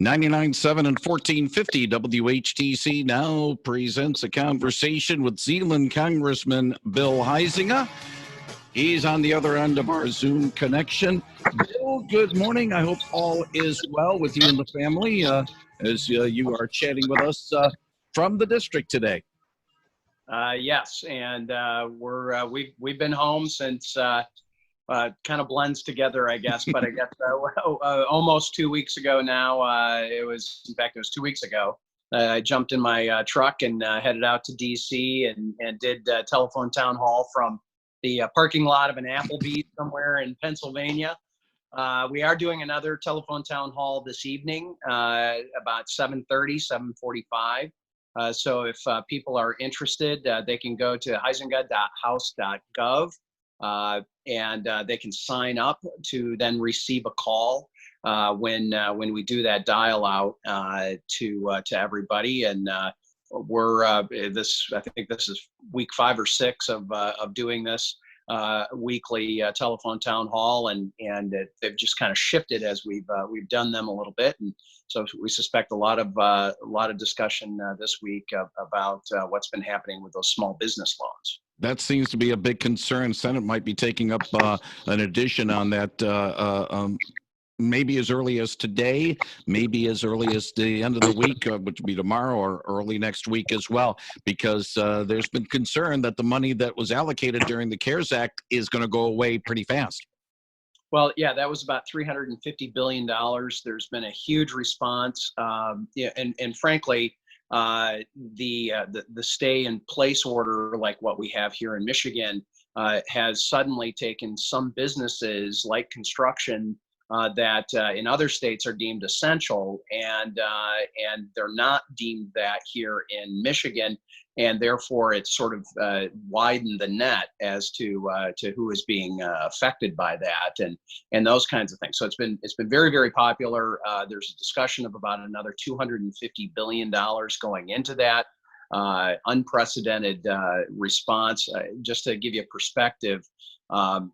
99.7 and 1450 WHTC now presents a conversation with Zeeland Congressman Bill Huizenga. He's on the other end of our Zoom connection. Bill, good morning. I hope all is well with you and the family as you are chatting with us from the district today. Yes, and we've been home since kind of blends together, I guess. But I guess almost 2 weeks ago now. It was 2 weeks ago. I jumped in my truck and headed out to D.C. and did telephone town hall from the parking lot of an Applebee's somewhere in Pennsylvania. We are doing another telephone town hall this evening, about 7:30, 7:45. So if people are interested, they can go to huizenga.house.gov and they can sign up to then receive a call when we do that dial out to everybody. And we're this. I think this is week 5 or 6 of doing this weekly telephone town hall, and they've just kind of shifted as we've done them a little bit, and so we suspect a lot of discussion this week about what's been happening with those small business loans. That seems to be a big concern. Senate might be taking up an addition on that. Maybe as early as today, maybe as early as the end of the week, which would be tomorrow, or early next week as well, because there's been concern that the money that was allocated during the CARES Act is going to go away pretty fast. Well, yeah, that was about $350 billion. There's been a huge response, and frankly, the stay in place order, like what we have here in Michigan, has suddenly taken some businesses like construction that in other states are deemed essential, and they're not deemed that here in Michigan, and therefore it's sort of widened the net as to who is being affected by that, and those kinds of things. So it's been very, very popular. There's a discussion of about another $250 billion going into that. Unprecedented response. Just to give you a perspective,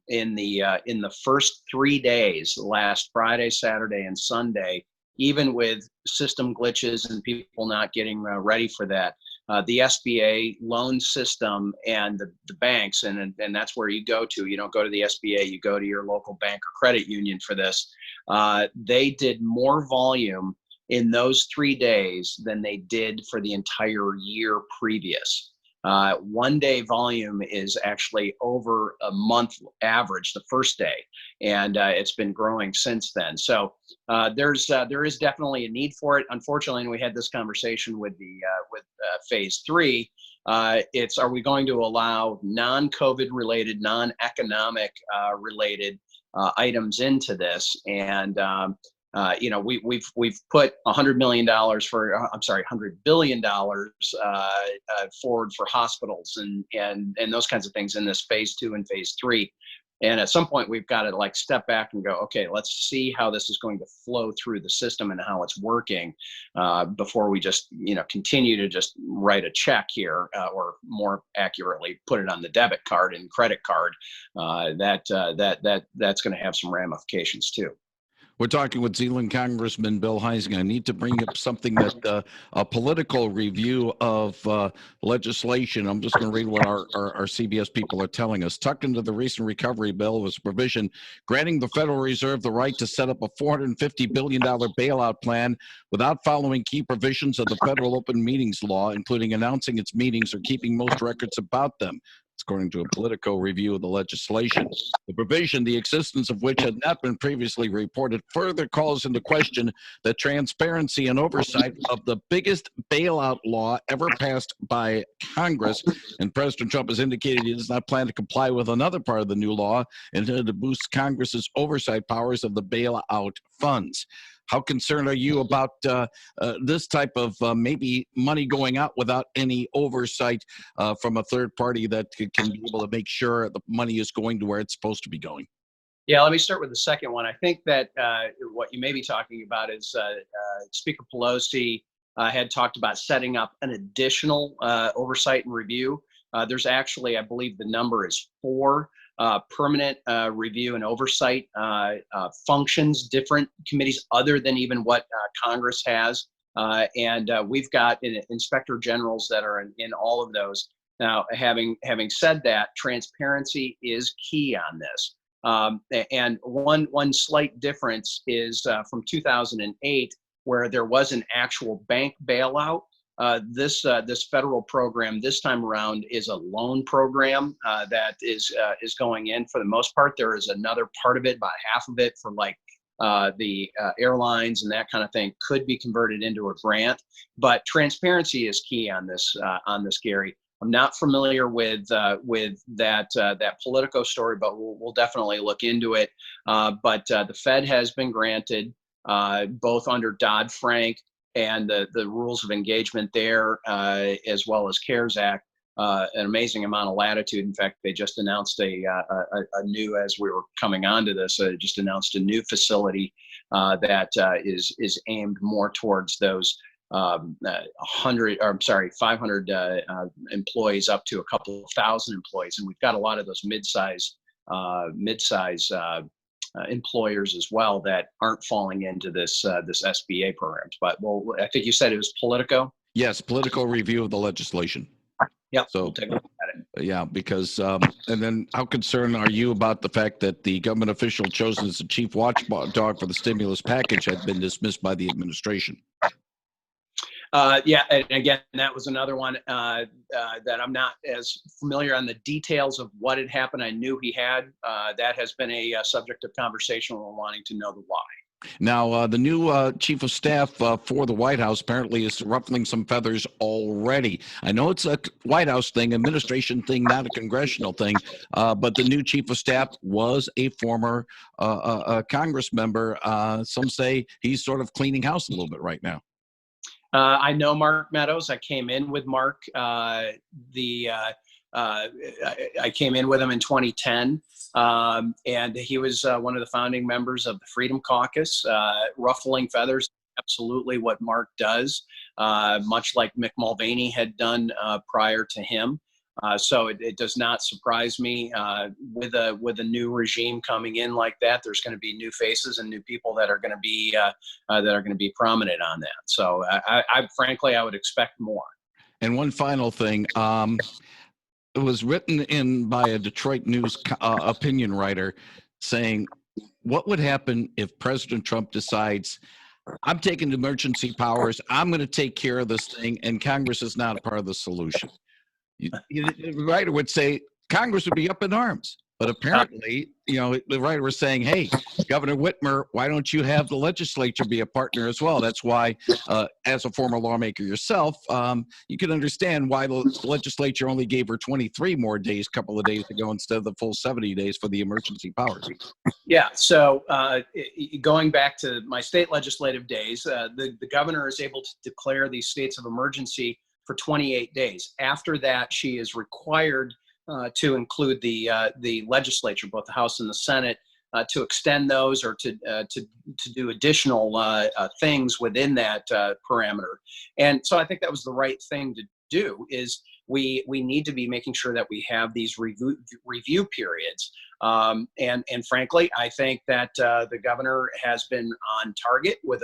in the first 3 days, last Friday, Saturday, and Sunday, even with system glitches and people not getting ready for that, the SBA loan system and the banks, and that's where you go to. You don't go to the SBA, you go to your local bank or credit union for this. They did more volume in those 3 days than they did for the entire year previous. 1 day volume is actually over a month average the first day, and it's been growing since then. So there is definitely a need for it. Unfortunately, and we had this conversation with phase 3. It's, are we going to allow non-COVID related, non-economic related items into this? And we've put $100 billion forward for hospitals and those kinds of things in this phase 2 and phase 3. And at some point we've got to step back and go, okay, let's see how this is going to flow through the system and how it's working before we just continue to just write a check here, or more accurately, put it on the debit card and credit card. That's going to have some ramifications too. We're talking with Zeeland Congressman Bill Huizenga. I need to bring up something that a political review of legislation. I'm just going to read what our CBS people are telling us. Tucked into the recent recovery bill was a provision granting the Federal Reserve the right to set up a $450 billion bailout plan without following key provisions of the federal open meetings law, including announcing its meetings or keeping most records about them. According to a Politico review of the legislation. The provision, the existence of which had not been previously reported, further calls into question the transparency and oversight of the biggest bailout law ever passed by Congress. And President Trump has indicated he does not plan to comply with another part of the new law intended to boost Congress's oversight powers of the bailout funds. How concerned are you about this type of maybe money going out without any oversight from a third party that can be able to make sure the money is going to where it's supposed to be going? Yeah, let me start with the second one. I think that what you may be talking about is Speaker Pelosi had talked about setting up an additional oversight and review. There's actually, I believe the number is 4 permanent review and oversight functions, different committees other than even what Congress has. And we've got inspector generals that are in all of those. Now, having said that, transparency is key on this. And one slight difference is from 2008, where there was an actual bank bailout. This federal program this time around is a loan program that is going in. For the most part, there is another part of it, about half of it, for like the airlines and that kind of thing, could be converted into a grant. But transparency is key on this, Gary. I'm not familiar with that Politico story, but we'll definitely look into it. But the Fed has been granted, both under Dodd-Frank and the rules of engagement there, as well as CARES Act, an amazing amount of latitude. In fact, they just announced a new, as we were coming onto this, just announced a new facility that is aimed more towards those 500 employees up to a couple of thousand employees, and we've got a lot of those mid-size employers as well that aren't falling into this SBA programs. But well, I think you said it was Politico. Yes, political review of the legislation. Yeah. So we'll take a look at it. Yeah, because and then how concerned are you about the fact that the government official chosen as the chief watchdog for the stimulus package had been dismissed by the administration? Yeah, and again, that was another one that I'm not as familiar on the details of what had happened. I knew he had. That has been a subject of conversation. We're wanting to know the why. Now, the new chief of staff for the White House apparently is ruffling some feathers already. I know it's a White House thing, administration thing, not a congressional thing, but the new chief of staff was a former Congress member. Some say he's sort of cleaning house a little bit right now. I know Mark Meadows. I came in with Mark. I came in with him in 2010, and he was one of the founding members of the Freedom Caucus. Ruffling feathers, absolutely what Mark does, much like Mick Mulvaney had done prior to him. So it does not surprise me with a new regime coming in like that. There's going to be new faces and new people that are going to be prominent on that. So I frankly, I would expect more. And one final thing. It was written in by a Detroit News opinion writer saying, what would happen if President Trump decides, I'm taking emergency powers, I'm going to take care of this thing, and Congress is not a part of the solution? The writer would say Congress would be up in arms. But apparently, the writer was saying, hey, Governor Whitmer, why don't you have the legislature be a partner as well? That's why, as a former lawmaker yourself, you can understand why the legislature only gave her 23 more days, a couple of days ago, instead of the full 70 days for the emergency powers. Yeah, so going back to my state legislative days, the governor is able to declare these states of emergency for 28 days. After that, she is required to include the legislature, both the House and the Senate, to extend those or to do additional things within that parameter. And so I think that was the right thing to do. Is we need to be making sure that we have these review periods. And frankly, I think that the governor has been on target with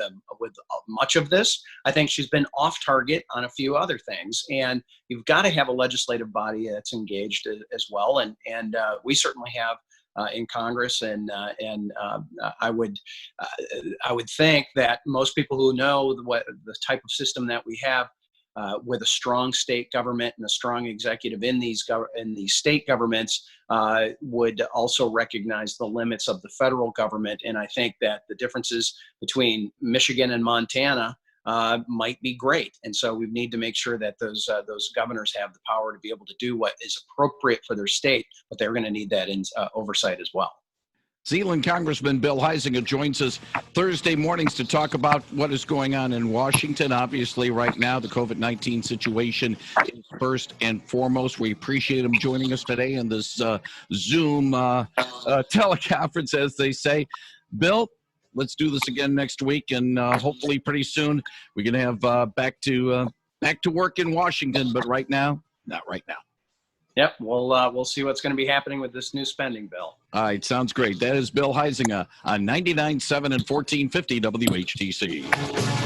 much of this. I think she's been off target on a few other things, and you've got to have a legislative body that's engaged as well. And we certainly have in Congress, and I would think that most people who know what the type of system that we have, with a strong state government and a strong executive in these state governments, would also recognize the limits of the federal government. And I think that the differences between Michigan and Montana might be great. And so we need to make sure that those governors have the power to be able to do what is appropriate for their state, but they're going to need that oversight as well. Zeeland Congressman Bill Huizenga joins us Thursday mornings to talk about what is going on in Washington. Obviously, right now, the COVID-19 situation is first and foremost. We appreciate him joining us today in this Zoom teleconference, as they say. Bill, let's do this again next week, and hopefully pretty soon we can have back to work in Washington. But right now, not right now. Yep, we'll see what's going to be happening with this new spending bill. All right, sounds great. That is Bill Huizenga on 99.7 and 1450 WHTC.